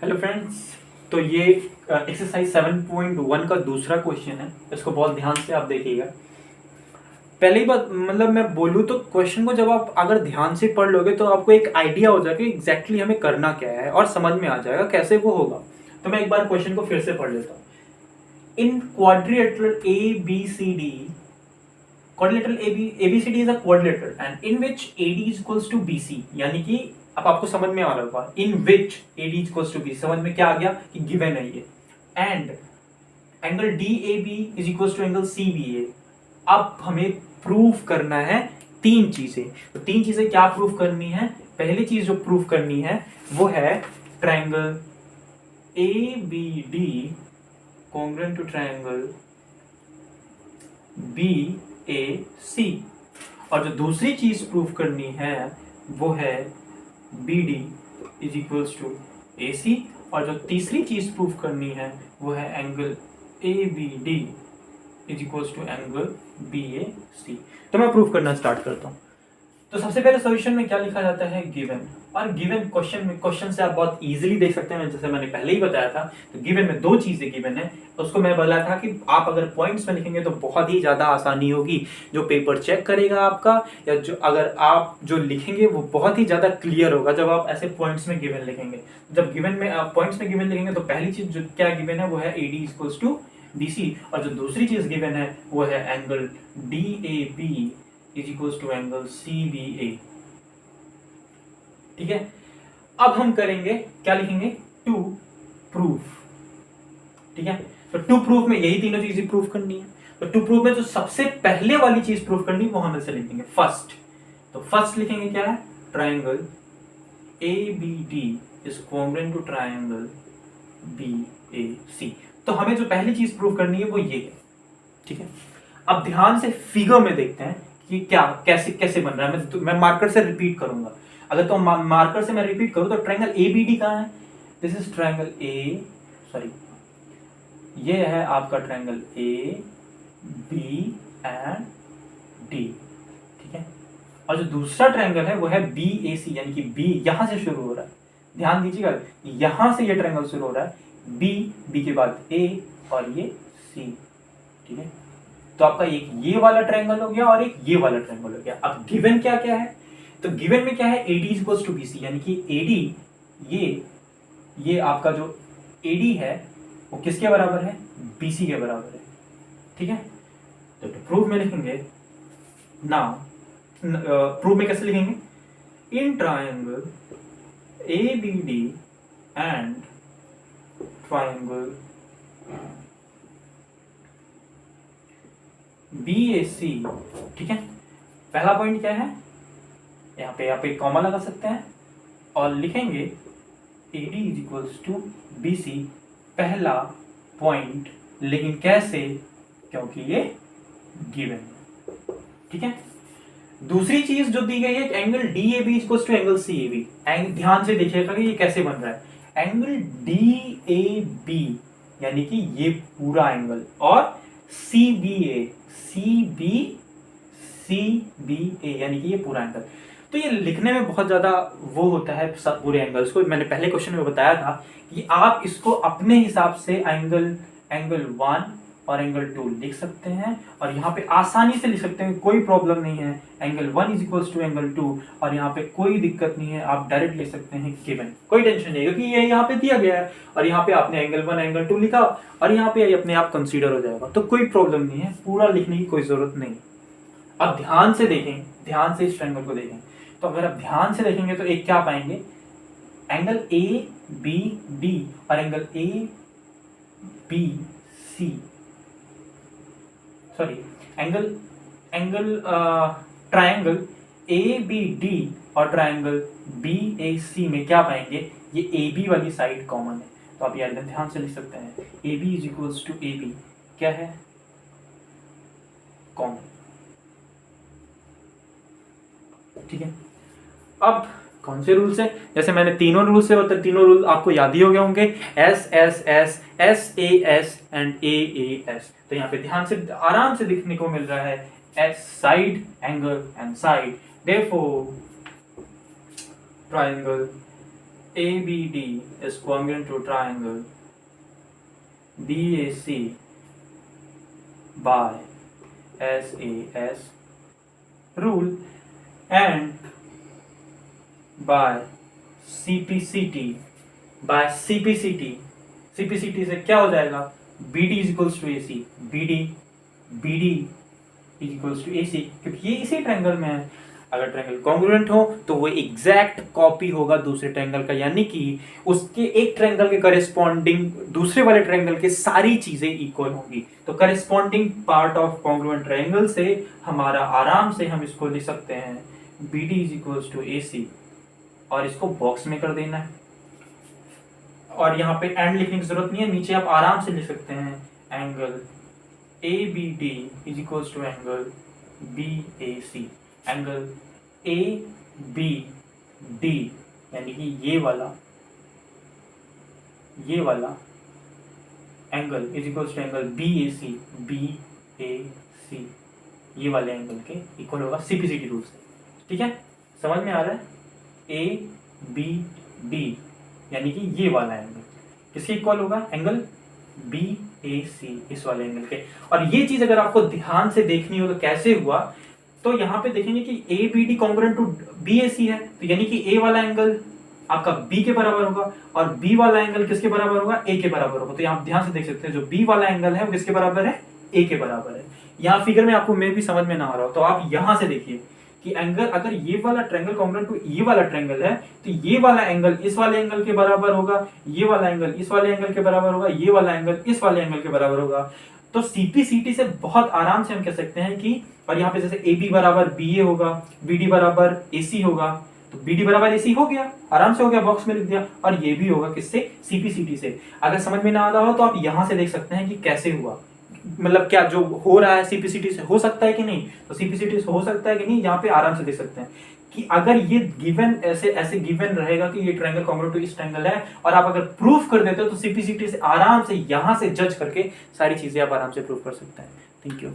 Hello friends. तो ये exercise 7.1 का दूसरा क्वेश्चन है। इसको बहुत ध्यान से आप देखिएगा। पहली बात मतलब मैं बोलूँ तो क्वेश्चन को जब आप अगर ध्यान से पढ़ लोगे तो आपको एक आइडिया हो जाएगा कि एग्जैक्टली हमें करना क्या है और समझ में आ जाएगा कैसे वो होगा। तो मैं एक बार क्वेश्चन को फिर से पढ़ लेता हूँ। इन quadrilateral ABCD, quadrilateral ABCD is a quadrilateral and in which AD is equals to BC, यानी कि अब आपको समझ में आ रहा होगा in which AD is equals to BC। समझ में क्या आ गया कि गिवन है ये। And angle DAB is equals to angle CBA। अब हमें प्रूफ करना है तीन चीजें। तो तीन चीजें क्या प्रूफ करनी है? पहली चीज जो प्रूफ करनी है वो है triangle ABD congruent to triangle BAC। और जो दूसरी चीज प्रूफ करनी है वो है BD is equals to AC। और जो तीसरी चीज प्रूफ करनी है वो है angle ABD is equals to angle BAC। तो मैं प्रूफ करना स्टार्ट करता हूँ। तो सबसे पहले सॉल्यूशन में क्या लिखा जाता है? गिवन। और गिवन क्वेश्चन से आप बहुत इजीली देख सकते हैं, जैसे मैंने पहले ही बताया था। तो गिवन में दो चीजें गिवन है, उसको मैं बोला था कि आप अगर पॉइंट्स में लिखेंगे तो बहुत ही ज्यादा आसानी होगी। जो पेपर चेक करेगा आपका या जो अगर आप जो लिखेंगे वो बहुत ही ज्यादा क्लियर होगा जब आप ऐसे पॉइंट्स में गिवन लिखेंगे। जब गिवन में पॉइंट्स में गिवन लिखेंगे तो पहली चीज जो क्या गिवन है वो है AD इक्वल्स टू BC। और जो दूसरी चीज गिवन है वो है angle DAB is equals to angle CBA। ठीक है। अब हम करेंगे क्या? लिखेंगे टू प्रूफ। ठीक है। तो टू प्रूफ में यही तीनों चीजें प्रूफ करनी है। तो टू प्रूफ में जो सबसे पहले वाली चीज प्रूफ करनी है वो हम ऐसे लिखेंगे फर्स्ट। तो फर्स्ट लिखेंगे क्या है? Triangle ABD is congruent to triangle BAC। तो हमें जो पहली चीज प्रूफ करनी है वो ये है। ठीक है। अब ध्यान से फिगर में देखते हैं कि क्या कैसे कैसे बन रहा है। मैं मार्कर से रिपीट करूंगा। अगर तो मार्कर से मैं रिपीट करूं तो ट्रायंगल ABD कहां है? दिस इज ट्रायंगल ये है आपका ट्रायंगल AB एंड D। ठीक है। और जो दूसरा ट्रायंगल है वो है BAC, यानी कि B यहां से शुरू हो रहा है। ध्यान दीजिएगा, यहां से ये ट्रायंगल शुरू हो रहा है। B के बाद A और ये C। ठीक है। तो आपका एक ये वाला ट्रायंगल हो गया और एक ये वाला ट्रायंगल हो गया। अब गिवन क्या क्या है? तो गिवन में क्या है? AD इक्वल्स टू BC, यानी कि AD ये आपका जो AD है वो किसके बराबर है? BC के बराबर है। ठीक है। तो प्रूफ में लिखेंगे ना। प्रूफ में कैसे लिखेंगे? In triangle ABD and triangle BAC। ठीक है। पहला पॉइंट क्या है? यहाँ पे आप एक कॉमा लगा सकते हैं और लिखेंगे AD is equals to BC पहला पॉइंट। लेकिन कैसे? क्योंकि ये गिवन है। ठीक है। दूसरी चीज जो दी गई है angle DAB equals to angle CAB। ध्यान से देखिएगा कि ये कैसे बन रहा है। एंगल DAB यानी कि ये पूरा एंगल और CBA यानी कि ये पूरा एंगल। तो ये लिखने में बहुत ज्यादा वो होता है सब पूरे एंगल्स को। मैंने पहले क्वेश्चन में बताया था कि आप इसको अपने हिसाब से एंगल 1 और एंगल 2 लिख सकते हैं और यहाँ पे आसानी से लिख सकते हैं, कोई प्रॉब्लम नहीं है। Angle 1 is equals to angle 2 और यहाँ पे कोई दिक्कत नहीं है, आप डायरेक्ट लिख सकते हैं गिवन, कोई टेंशन नहीं, क्योंकि ये यहाँ पे दिया गया है और यहाँ पे आपने एंगल 1 एंगल 2 लिखा और यहाँ पे अपने आप कंसीडर हो जाएगा। तो कोई प्रॉब्लम नहीं है, पूरा लिखने की कोई जरूरत नहीं। अब ध्यान से देखें, ध्यान से इस ट्रायंगल को देखें। तो अगर आप ध्यान से देखेंगे तो एक क्या पाएंगे? एंगल ABD और angle ABC, sorry angle triangle ABD और ट्रायंगल BAC में क्या पाएंगे? ये AB वाली साइड कॉमन है। तो आप यार ध्यान से लिख सकते हैं AB is equals to AB क्या है? कॉमन। ठीक है। अब कौन से रूल से? जैसे मैंने तीनों रूल से बताया, तीनों रूल आपको याद ही हो गए होंगे, SSS, SAS एंड AAS। तो यहाँ पे ध्यान से आराम से दिखने को मिल रहा है S side angle and side, therefore triangle ABD is congruent to triangle BAC by SAS rule and by CPCT CPCT से क्या हो जाएगा, BD is equals to AC, BD is equals to AC, क्योंकि ये इसी ट्रायंगल में है। अगर ट्रायंगल कॉन्ग्रुएंट हो तो वो एग्जैक्ट कॉपी होगा दूसरे ट्रायंगल का, यानी कि उसके एक ट्रायंगल के करेस्पॉन्डिंग दूसरे वाले ट्रायंगल के सारी चीजें इक्वल होंगी। तो corresponding part of congruent triangle से हमारा आराम से हम इसको लिख सकते हैं BD is equals to AC, और इसको बॉक्स में कर देना है, और यहाँ पे एंड लिखने की जरूरत नहीं है, नीचे आप आराम से लिख सकते हैं angle ABD is equals to angle BAC, angle ABD यानी कि ये वाला angle is equals to angle BAC ये वाले एंगल के इक्वल होगा CPCT रूल से। ठीक है, समझ में आ रहा है? ABD यानी कि ये वाला एंगल किसके इक्वल होगा, एंगल BAC इस वाले एंगल के। और ये चीज अगर आपको ध्यान से देखनी हो तो कैसे हुआ, तो यहाँ पे देखेंगे कि ABD कॉन्ग्रुएंट टू BAC है, तो यानी कि A वाला एंगल आपका B के बराबर होगा और B वाला एंगल किसके बराबर होगा, A के बराबर होगा। तो यहाँ आप ध्यान से देख सकते हैं जो B वाला एंगल है वो किसके बराबर है, A के बराबर है। यहाँ फिगर में आपको मैं भी समझ में ना आ रहा हो तो आप यहाँ से देखिए कि एंगल अगर ये वाला ट्रायंगल कॉन्ग्रुएंट टू ये वाला ट्रायंगल है तो ये वाला एंगल इस वाले एंगल के बराबर होगा, ये वाला एंगल इस वाले एंगल के बराबर होगा, ये वाला एंगल इस वाले एंगल के बराबर होगा। तो CPCT से बहुत आराम से हम कह सकते हैं कि, और यहाँ पे जैसे AB बराबर BA होगा, BD बराबर AC होगा, तो BD बराबर AC हो गया, आराम से हो गया, बॉक्स में लिख दिया। और ये भी होगा किससे, CPCT से। अगर समझ में ना आ रहा हो तो आप यहाँ से देख सकते हैं कि कैसे हुआ, मतलब क्या जो हो रहा है CPCT से हो सकता है कि नहीं, तो CPCT से हो सकता है कि नहीं, यहाँ पे आराम से देख सकते हैं कि अगर ये गिवन ऐसे गिवन रहेगा कि ये ट्रायंगल कॉन्ग्रुएंट टू इस ट्रायंगल है, और आप अगर प्रूफ कर देते हो तो CPCT से आराम से यहाँ से जज करके सारी चीजें आप आराम से प्रूफ कर सकते हैं। Thank you.